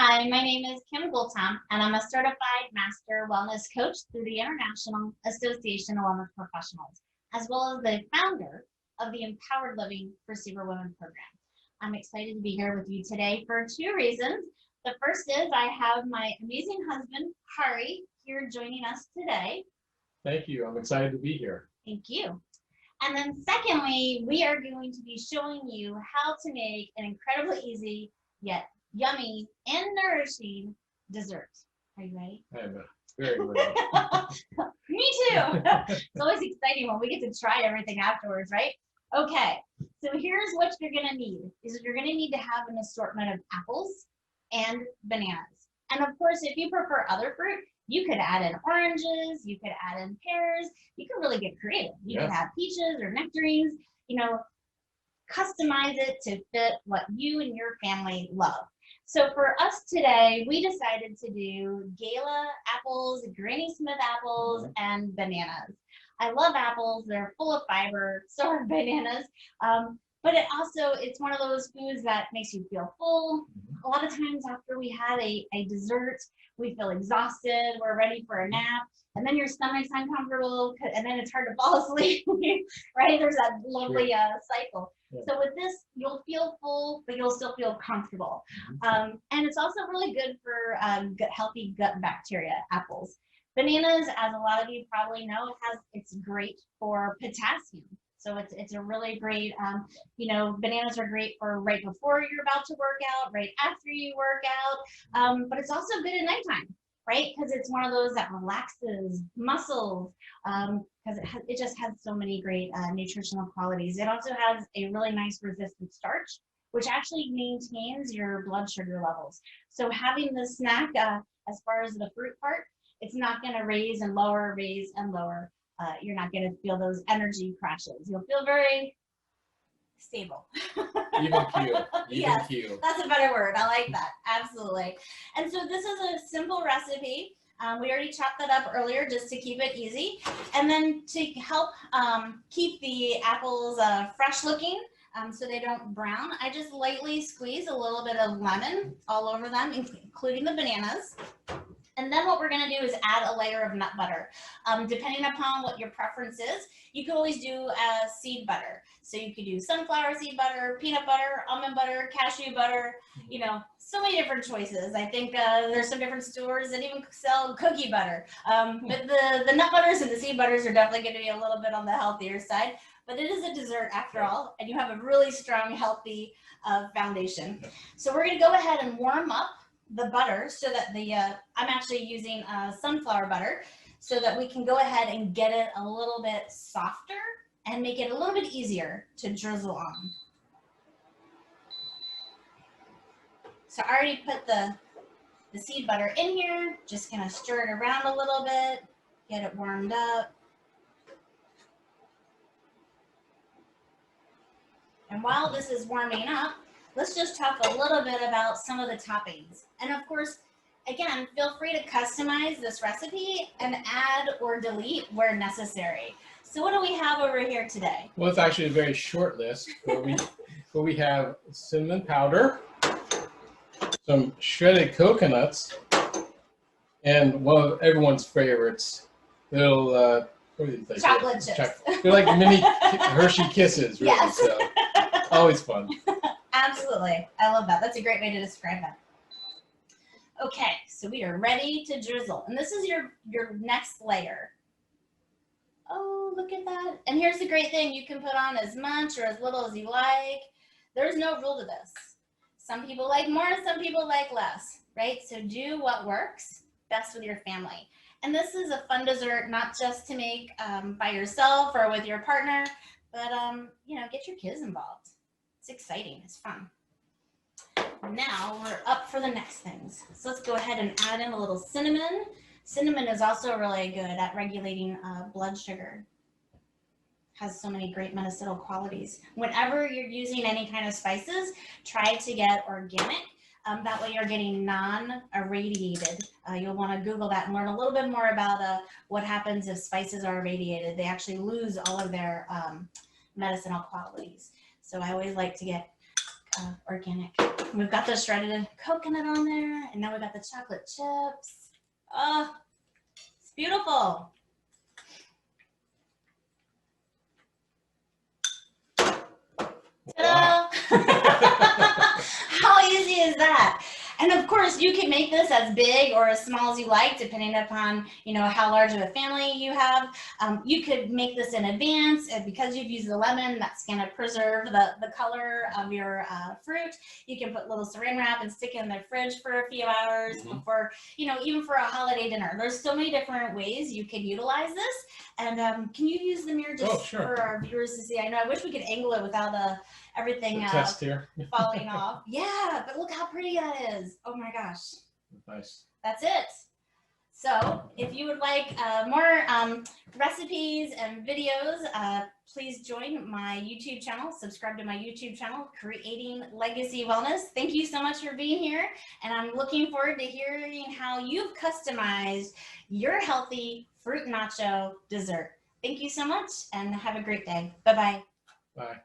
Hi, my name is Kim Goeltom, and I'm a certified master wellness coach through the International Association of Wellness Professionals, as well as the founder of the Empowered Living for Superwomen Program. I'm excited to be here with you today for two reasons. The first is I have my amazing husband, Hari, here joining us today. Thank you. I'm excited to be here. Thank you. And then secondly, we are going to be showing you how to make an incredibly easy yet yummy and nourishing dessert. Are you ready? I am very ready. Me too. It's always exciting when we get to try everything afterwards, right? Okay, so here's what you're gonna need, is you're gonna need to have an assortment of apples and bananas. And of course, if you prefer other fruit, you could add in oranges, you could add in pears, you can really get creative. You could have peaches or nectarines, customize it to fit what you and your family love. So for us today, we decided to do Gala apples, Granny Smith apples, and bananas. I love apples. They're full of fiber. So are bananas. But it's one of those foods that makes you feel full. A lot of times after we had a dessert, we feel exhausted. We're ready for a nap. And then your stomach's uncomfortable, and then it's hard to fall asleep, right? There's that lovely cycle. Yeah. So with this, you'll feel full, but you'll still feel comfortable. And it's also really good for healthy gut bacteria, apples. Bananas, as a lot of you probably know, it's great for potassium. So it's a really great, bananas are great for right before you're about to work out, right after you work out, but it's also good at nighttime, right? Because it's one of those that relaxes muscles, because it just has so many great nutritional qualities. It also has a really nice resistant starch, which actually maintains your blood sugar levels. So having the snack, as far as the fruit part, it's not going to raise and lower. You're not going to feel those energy crashes. You'll feel very stable. Even keel. Yes, that's a better word. I like that. Absolutely. And so this is a simple recipe. We already chopped that up earlier just to keep it easy. And then to help keep the apples fresh looking, so they don't brown, I just lightly squeeze a little bit of lemon all over them, including the bananas. And then what we're going to do is add a layer of nut butter. Depending upon what your preference is, you could always do seed butter. So you could do sunflower seed butter, peanut butter, almond butter, cashew butter, so many different choices. I think there's some different stores that even sell cookie butter. But the nut butters and the seed butters are definitely going to be a little bit on the healthier side. But it is a dessert after all, and you have a really strong, healthy foundation. So we're going to go ahead and warm up the butter so that I'm actually using sunflower butter so that we can go ahead and get it a little bit softer and make it a little bit easier to drizzle on. So I already put the seed butter in here, just gonna stir it around a little bit, get it warmed up. And while this is warming up, let's just talk a little bit about some of the toppings. And of course, again, feel free to customize this recipe and add or delete where necessary. So what do we have over here today? Well, it's actually a very short list, but we have cinnamon powder, some shredded coconuts, and one of everyone's favorites, little, what are these? Chocolate chips. They're like mini Hershey Kisses, really. Yes. So always fun. Absolutely. I love that. That's a great way to describe that. Okay, so we are ready to drizzle. And this is your next layer. Oh, look at that. And here's the great thing. You can put on as much or as little as you like. There's no rule to this. Some people like more, some people like less, right? So do what works best with your family. And this is a fun dessert, not just to make by yourself or with your partner, but get your kids involved. It's exciting. It's fun. Now we're up for the next things. So let's go ahead and add in a little cinnamon. Cinnamon is also really good at regulating blood sugar. Has so many great medicinal qualities. Whenever you're using any kind of spices, try to get organic. That way you're getting non-irradiated. You'll want to Google that and learn a little bit more about what happens if spices are irradiated. They actually lose all of their medicinal qualities. So I always like to get organic. We've got the shredded coconut on there, and now we've got the chocolate chips. Oh, it's beautiful. Wow. How easy is that? And of course, you can make this as big or as small as you like, depending upon, you know, how large of a family you have. You could make this in advance, and because you've used the lemon, that's going to preserve the color of your fruit. You can put little saran wrap and stick it in the fridge for a few hours before, you know, even for a holiday dinner. There's so many different ways you can utilize this. And can you use the mirror just for our viewers to see? I know I wish we could angle it without everything test here. falling off. Yeah, but look how pretty that is. Oh my gosh. Nice. That's it. So if you would like more recipes and videos, please join my YouTube channel. Subscribe to my YouTube channel, Creating Legacy Wellness. Thank you so much for being here. And I'm looking forward to hearing how you've customized your healthy fruit nacho dessert. Thank you so much and have a great day. Bye-bye. Bye.